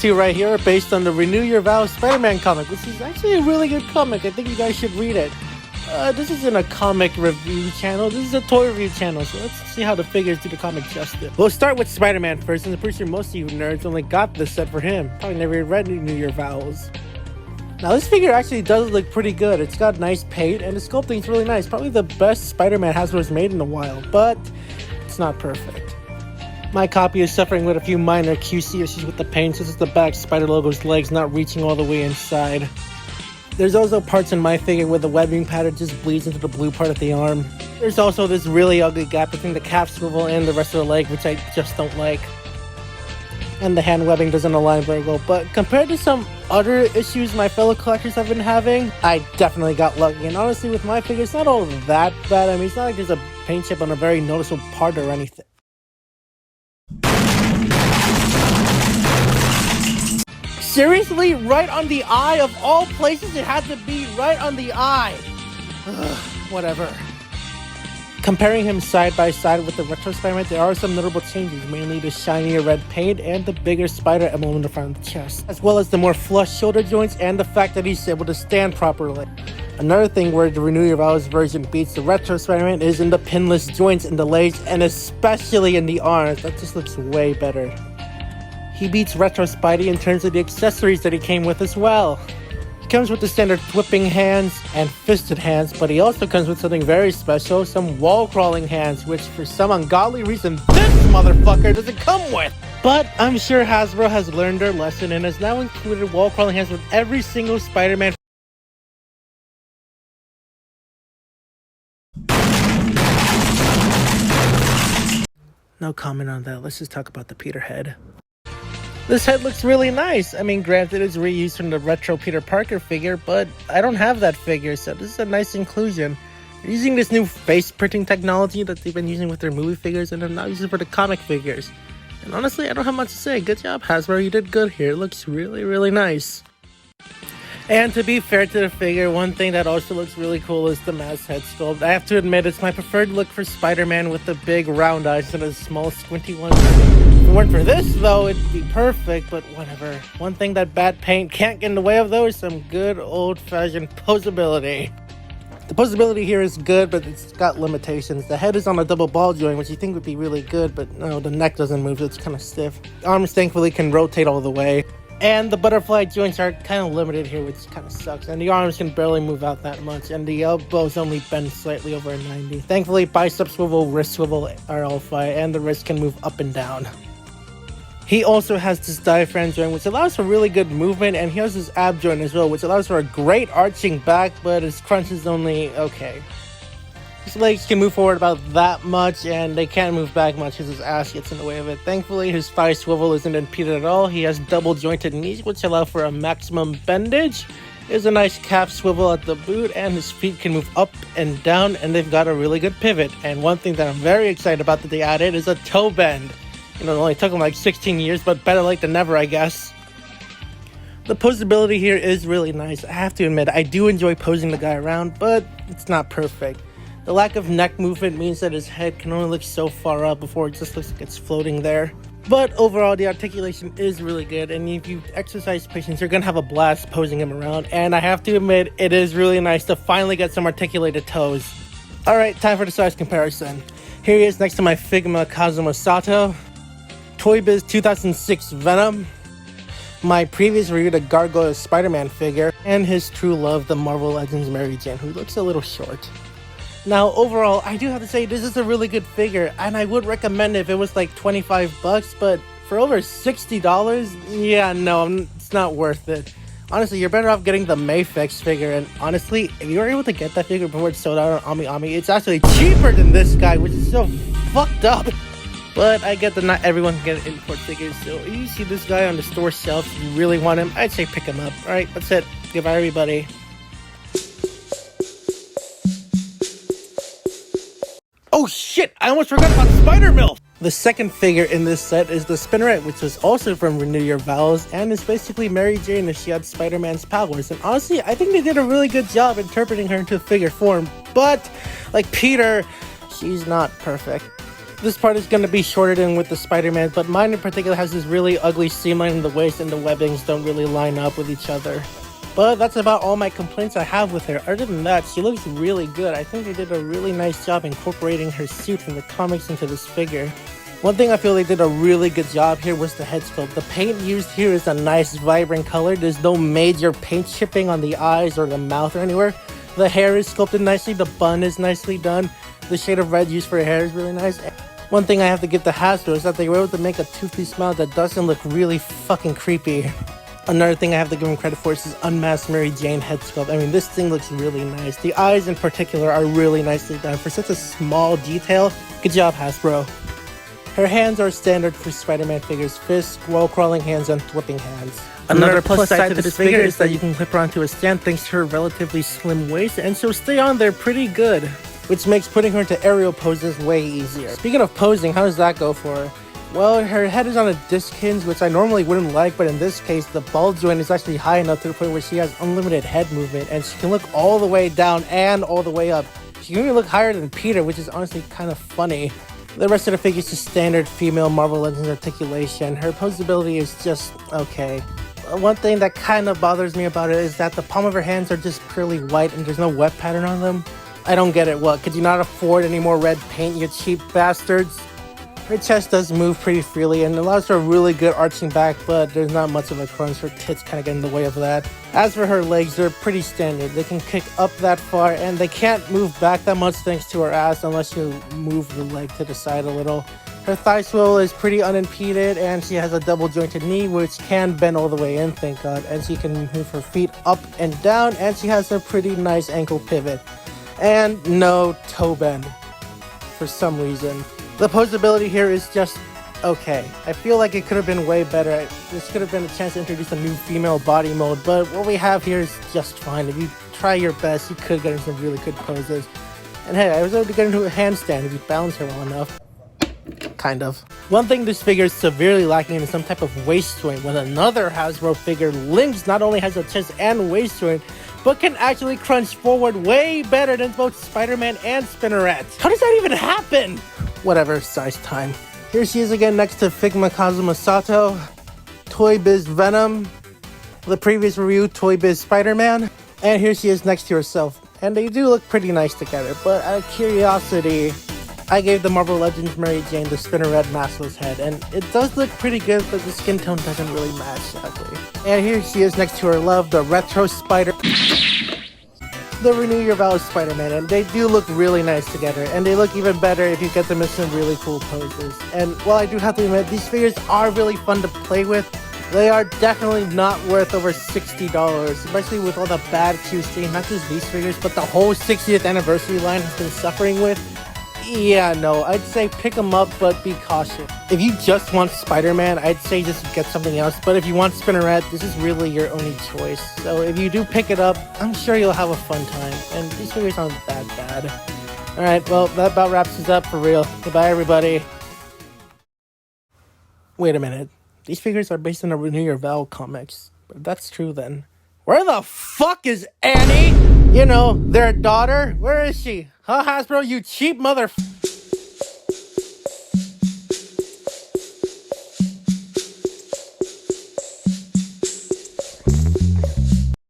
two right here are based on the Renew Your Vows Spider-Man comic, which is actually a really good comic. I think you guys should read it. This isn't a comic review channel, this is a toy review channel, so let's see how the figures do the comic justice. We'll start with Spider-Man first, and I'm pretty sure most of you nerds only got this set for him. Probably never even read Renew Your Vows. Now this figure actually does look pretty good. It's got nice paint, and the sculpting's really nice. Probably the best Spider-Man Hasbro's made in a while, but it's not perfect. My copy is suffering with a few minor QC issues with the paint, since it's the back Spider logo's legs not reaching all the way inside. There's also parts in my figure where the webbing pattern just bleeds into the blue part of the arm. There's also this really ugly gap between the cap swivel and the rest of the leg, which I just don't like. And the hand webbing doesn't align very well, but compared to some other issues my fellow collectors have been having, I definitely got lucky. And honestly, with my figure, it's not all that bad. I mean, it's not like there's a paint chip on a very noticeable part or anything. Seriously? Right on the eye? Of all places, it had to be right on the eye. Ugh, whatever. Comparing him side by side with the retro Spider-Man, there are some notable changes, mainly the shinier red paint and the bigger spider emblem in the front of the chest, as well as the more flush shoulder joints and the fact that he's able to stand properly. Another thing where the Renew Your Vows version beats the retro Spider-Man is in the pinless joints in the legs, and especially in the arms. That just looks way better. He beats retro Spidey in terms of the accessories that he came with as well. He comes with the standard whipping hands and fisted hands, but he also comes with something very special, some wall crawling hands, which for some ungodly reason this motherfucker doesn't come with. But I'm sure Hasbro has learned their lesson and has now included wall crawling hands with every single Spider-Man. No comment on that, let's just talk about the Peter head. This head looks really nice. I mean, granted, it's reused from the retro Peter Parker figure, but I don't have that figure, so this is a nice inclusion. They're using this new face printing technology that they've been using with their movie figures, and they're now using it for the comic figures. And honestly, I don't have much to say. Good job, Hasbro. You did good here. It looks really, really nice. And to be fair to the figure, one thing that also looks really cool is the mask head sculpt. I have to admit, it's my preferred look for Spider-Man with the big round eyes and the small squinty ones. If it weren't for this, though, it'd be perfect, but whatever. One thing that bad paint can't get in the way of, though, is some good old-fashioned posability. The posability here is good, but it's got limitations. The head is on a double ball joint, which you think would be really good, but no, the neck doesn't move, so it's kind of stiff. The arms, thankfully, can rotate all the way. And the butterfly joints are kind of limited here, which kind of sucks. And the arms can barely move out that much. And the elbows only bend slightly over 90. Thankfully, bicep swivel, wrist swivel are all fine. And the wrist can move up and down. He also has this diaphragm joint, which allows for really good movement. And he has his ab joint as well, which allows for a great arching back. But his crunch is only okay. His legs can move forward about that much, and they can't move back much because his ass gets in the way of it. Thankfully, his thigh swivel isn't impeded at all. He has double jointed knees, which allow for a maximum bendage. There's a nice calf swivel at the boot, and his feet can move up and down, and they've got a really good pivot. And one thing that I'm very excited about that they added is a toe bend. You know, it only took him like 16 years, but better late than never, I guess. The posability here is really nice. I have to admit, I do enjoy posing the guy around, but it's not perfect. The lack of neck movement means that his head can only look so far up before it just looks like it's floating there. But overall, the articulation is really good, and if you exercise patience, you're gonna have a blast posing him around. And I have to admit, it is really nice to finally get some articulated toes. Alright, time for the size comparison. Here he is next to my Figma Kazuma Sato, Toy Biz 2006 Venom, my previous review, the Gargoyle Spider-Man figure, and his true love, the Marvel Legends Mary Jane, who looks a little short. Now, overall, I do have to say this is a really good figure, and I would recommend it if it was like 25 bucks, but for over $60, yeah, no, it's not worth it. Honestly, you're better off getting the Mayfix figure, and honestly, if you're able to get that figure before it's sold out on Ami, it's actually cheaper than this guy, which is so fucked up. But I get that not everyone can get import figures, so if you see this guy on the store shelf, if you really want him, I'd say pick him up. Alright, that's it. Goodbye, everybody. Oh shit, I almost forgot about Spider-Milf! The second figure in this set is the Spinneret, which was also from Renew Your Vows, and is basically Mary Jane if she had Spider-Man's powers. And honestly, I think they did a really good job interpreting her into figure form, but like Peter, she's not perfect. This part is going to be shorter than with the Spider-Man, but mine in particular has this really ugly seam line in the waist and the webbings don't really line up with each other. But that's about all my complaints I have with her. Other than that, she looks really good. I think they did a really nice job incorporating her suit from the comics into this figure. One thing I feel they did a really good job here was the head sculpt. The paint used here is a nice vibrant color. There's no major paint chipping on the eyes or the mouth or anywhere. The hair is sculpted nicely. The bun is nicely done. The shade of red used for her hair is really nice. One thing I have to give to Hasbro is that they were able to make a toothy smile that doesn't look really fucking creepy. Another thing I have to give them credit for is this unmasked Mary Jane head sculpt. I mean, this thing looks really nice. The eyes in particular are really nicely done. For such a small detail, good job, Hasbro. Her hands are standard for Spider-Man figures: fists, wall-crawling hands, and flipping hands. Another plus side to this figure is that you can clip her onto a stand thanks to her relatively slim waist, and she'll stay on there pretty good, which makes putting her into aerial poses way easier. Speaking of posing, how does that go for her? Well, her head is on a disc hinge, which I normally wouldn't like, but in this case, the ball joint is actually high enough to the point where she has unlimited head movement, and she can look all the way down and all the way up. She can even look higher than Peter, which is honestly kind of funny. The rest of the figure is just standard female Marvel Legends articulation. Her posability is just okay. One thing that kind of bothers me about it is that the palm of her hands are just purely white and there's no wet pattern on them. I don't get it. What, could you not afford any more red paint, you cheap bastards? Her chest does move pretty freely and allows for a really good arching back, but there's not much of a crunch. Her tits kind of get in the way of that. As for her legs, they're pretty standard. They can kick up that far and they can't move back that much thanks to her ass unless you move the leg to the side a little. Her thigh swivel is pretty unimpeded and she has a double jointed knee which can bend all the way in, thank god, and she can move her feet up and down, and she has a pretty nice ankle pivot. And no toe bend for some reason. The posability here is just okay. I feel like it could have been way better. This could have been a chance to introduce a new female body mold, but what we have here is just fine. If you try your best, you could get into some really good poses. And hey, I was able to get into a handstand if you balance her well enough. Kind of. One thing this figure is severely lacking in is some type of waist joint, when another Hasbro figure, Lynx, not only has a chest and waist joint, but can actually crunch forward way better than both Spider-Man and Spinneret. How does that even happen? Whatever, size time. Here she is again next to Figma Kazuma Sato, Toy Biz Venom, the previous review Toy Biz Spider-Man, and here she is next to herself. And they do look pretty nice together, but out of curiosity, I gave the Marvel Legends Mary Jane the Spinneret maskless head, and it does look pretty good, but the skin tone doesn't really match, sadly. And here she is next to her love, the Retro Spider... the Renew Your Vows Spider-Man, and they do look really nice together, and they look even better if you get them in some really cool poses. And while I do have to admit, these figures are really fun to play with, they are definitely not worth over $60, especially with all the bad QC, not just these figures, but the whole 60th anniversary line has been suffering with. Yeah, no, I'd say pick them up, but be cautious. If you just want Spider-Man, I'd say just get something else. But if you want Spinneret, this is really your only choice. So if you do pick it up, I'm sure you'll have a fun time. And these figures aren't that bad. Alright, well, that about wraps us up for real. Goodbye, everybody. Wait a minute. These figures are based on the Renew Your Vow comics. But if that's true, then where the fuck is Annie? You know, their daughter? Where is she? Huh, Hasbro, you cheap mother...